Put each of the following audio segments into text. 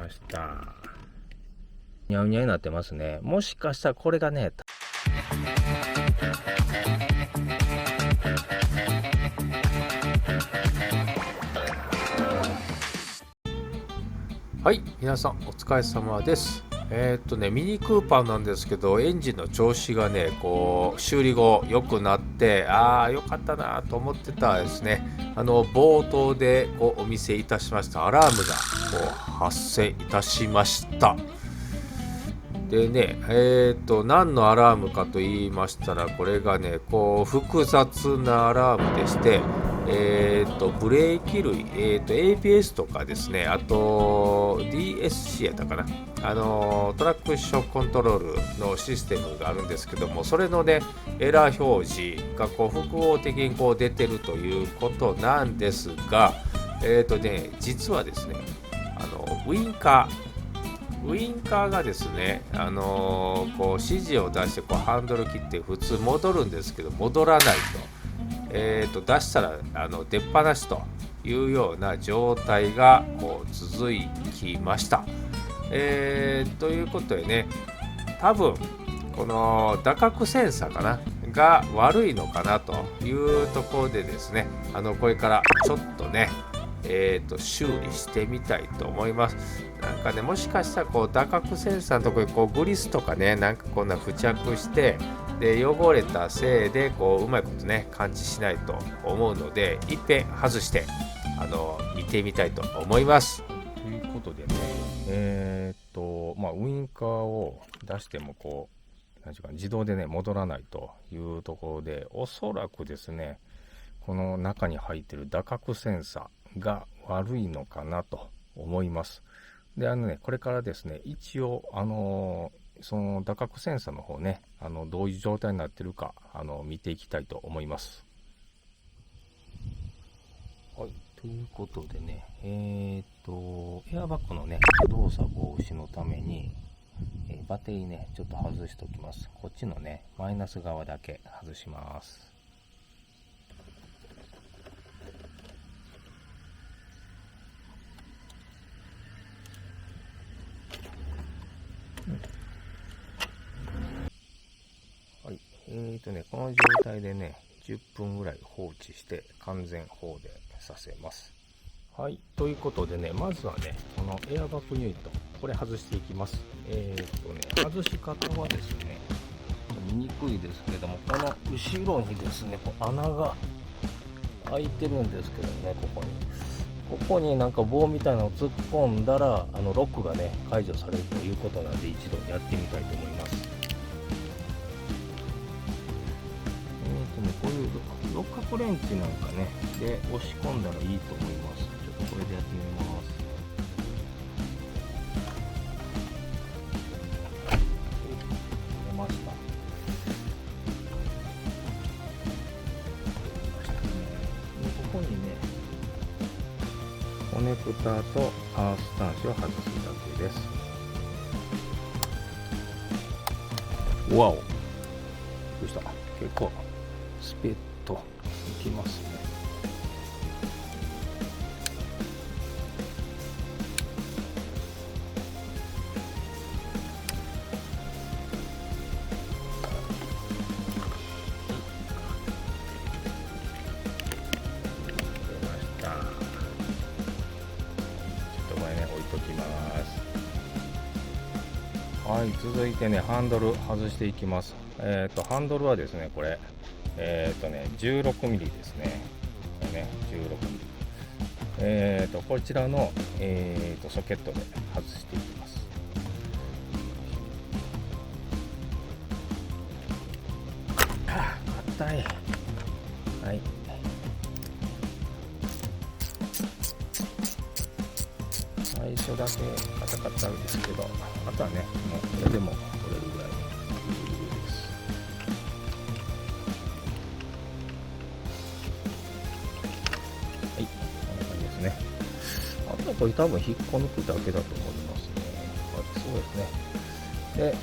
ました。にゃうにゃになってますね。もしかしたらこれがね、はい、皆さんお疲れ様です。ミニクーパーなんですけど、エンジンの調子がね、修理後良くなって、良かったなと思ってたですね。冒頭でお見せいたしましたアラームが発生いたしました。でね、何のアラームかと言いましたら、これがね、複雑なアラームでして、ブレーキ類、ABS とかですね、あと DSC やったかな、トラクションコントロールのシステムがあるんですけども、それのね、エラー表示が複合的に出てるということなんですが、実はですね、ウインカーがですね、指示を出してハンドル切って普通戻るんですけど、戻らないと、出したら出っ放しというような状態が続きました。ということでね、多分この打角センサーかなが悪いのかなというところでですね、これからちょっとね、修理してみたいと思います。なんかね、もしかしたら打角センサーのところにグリスとかね、なんかこんな付着してで汚れたせいでうまいことね感知しないと思うので、いっぺん外して見てみたいと思います。ということでね、ウインカーを出してもなんていうか自動でね戻らないというところで、おそらくですね、この中に入っている打角センサーが悪いのかなと思います。で、これからですね、一応その打角センサーの方ね、どういう状態になっているか見ていきたいと思います。はい、ということでね、エアバッグのね動作防止のために、バッテリーねちょっと外しておきます。こっちのねマイナス側だけ外します。はい、この状態でね10分ぐらい放置して完全放電させます。はい、ということでね、まずはねこのエアバッグユニット、これ外していきます。外し方はですね、見にくいですけども、この後ろにですね穴が開いてるんですけどね、ここになんか棒みたいなのを突っ込んだらロックがね解除されるということなんで、一度やってみたいと思います。こういう六角レンチなんかねで押し込んだらいいと思います。ちょっとこれでやってみます。出ました。ここにねコネクターとアース端子を外すだけです。わお、びっくりした。結構スペッといきますね。出ました。ちょっとこれね置いときます。はい、続いてねハンドル外していきます。ハンドルはですね、これ16ミリですね。これね16ミリ。こちらの、ソケットで外していきます。硬い。はい。最初だけ硬かったんですけど、あとはねもうこれでも取れるぐらいです。はい、こんな感じですね。あとはこれ多分引っこ抜くだけだと思いますね。はい、そうですね。で、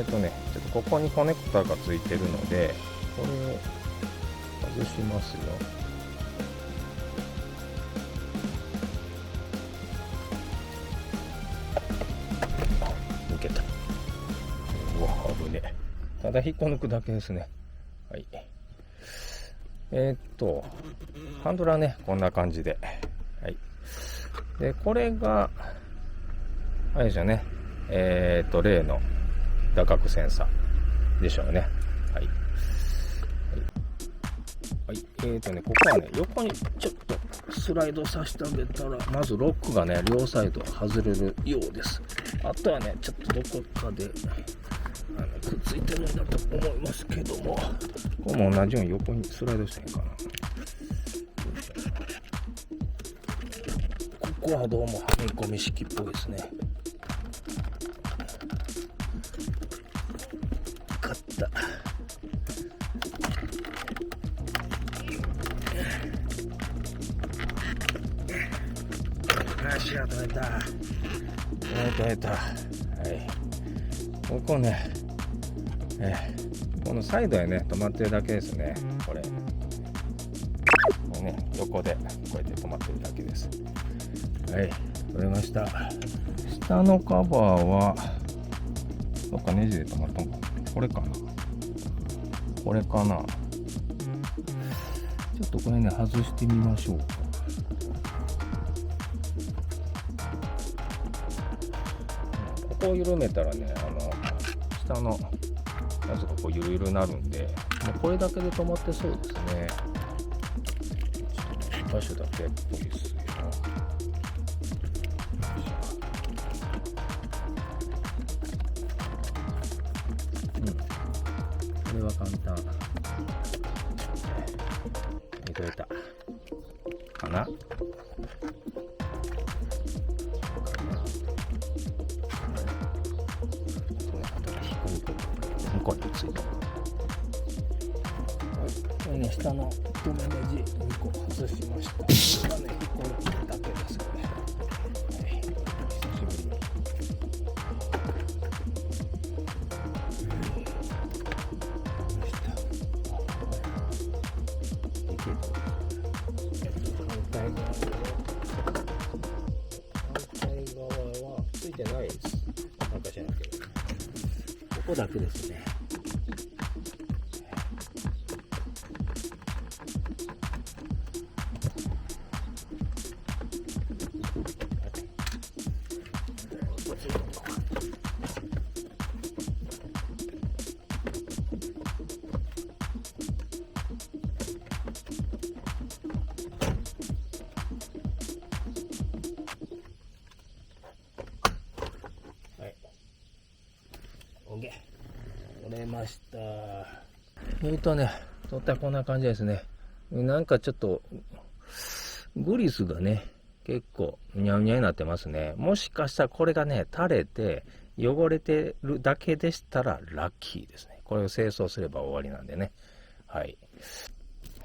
ちょっとここにコネクタがついてるので、これを外しますよ。だ引っこ抜くだけですね。はい。ハンドルはね、こんな感じで。はい。で、これが、あれですよね。例の打角センサーでしょうね。はい。はい。ここはね、横にちょっとスライドさせてあげたら、まずロックがね、両サイド外れるようです。あとはね、ちょっとどこかで、くっついてるんだと思いますけども、これも同じように横にスライドしてへんかな。ここはどうもはめ込み式っぽいですね。勝った。足が取れた。取れた。はい。ここね、このサイドへね、止まってるだけですね。これね、横でこうやって止まってるだけです。はい、取れました。下のカバーは、どっかネジで止まったのかな。これかな。これかな。ちょっとこれね、外してみましょうか。ここを緩めたらね、下のやつがこうゆるゆるになるんで、もうこれだけで止まってそうですね。場所だけっぽいですよ。これは簡単。見とれたかな。向こうについてる。これね、下の留めネジ2個外しました。これはね、1個だけです。これ、はい、久しぶりに。反対側はついてないです。なんか知らんけど、ここだけですね。取れました。取ったらこんな感じですね。なんかちょっとグリスがね、結構うにゃうにゃになってますね。もしかしたらこれがね、垂れて汚れてるだけでしたらラッキーですね。これを清掃すれば終わりなんでね。はい。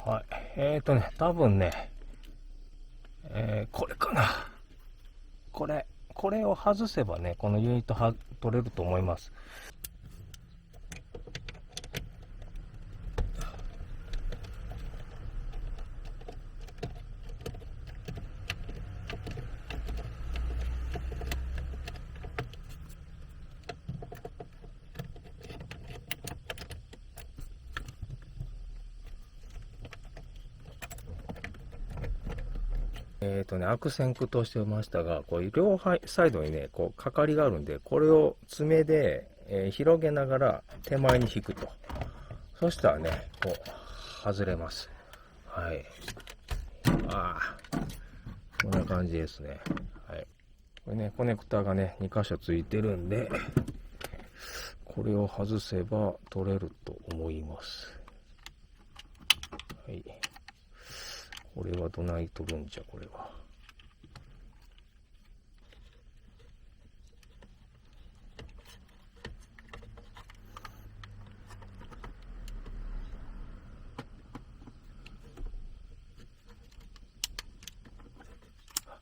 はい。多分ね、これかな。これを外せばね、このユニット取れると思います。悪戦苦闘してましたが、こう両サイドにね、こう、かかりがあるんで、これを爪で、広げながら手前に引くと。そしたらね、こう、外れます。はい。こんな感じですね。はい。これね、コネクタがね、2箇所ついてるんで、これを外せば取れると思います。はい。これはどない取るんじゃ、これは。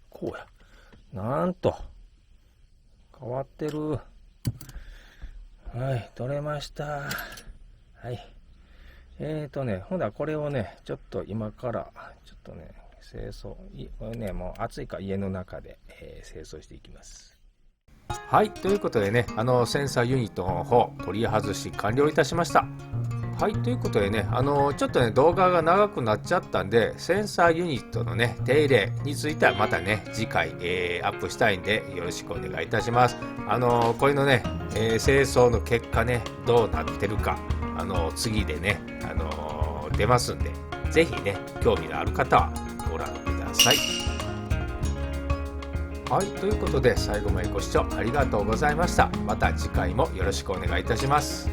こうや。なんと。変わってる。はい、取れました。はい。ほんならこれをね、ちょっと今から、ちょっとね、清掃、これね、もう暑いから家の中で、清掃していきます。はい、ということでね、センサーユニットの方、取り外し完了いたしました。はい、ということでね、ちょっとね、動画が長くなっちゃったんで、センサーユニットのね、手入れについてはまたね、次回、アップしたいんで、よろしくお願いいたします。これのね、清掃の結果ね、どうなってるか、次でね、出ますんで、ぜひね、興味のある方はご覧ください。はい、ということで最後までご視聴ありがとうございました。また次回もよろしくお願いいたします。